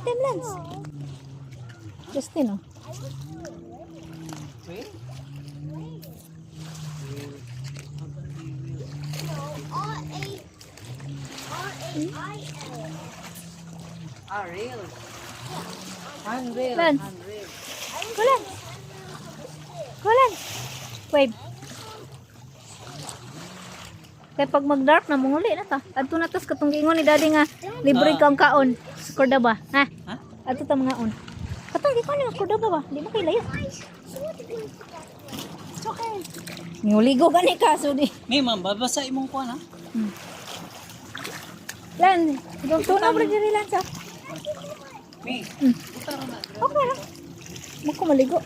time, Lance. Justin, oh. Wait. Real. Unreal. Lance. Unreal. Go, Lance. Go, Lance. Wave. Kaya pag mag-dark na, munguli na ta. Adto na tas katong gingon ni daddy nga libre kang kaon. Korda ba? Ha? Ha? Adto ta mga on. Katong gingon ni korda ba? Di mo kay layo. It's okay. Nguligo gani ka so di. May ma'am, babasa imong kuan ha? Lan, yung tunaw ra diri Lance. May. Okay lang. Mo ko maligo.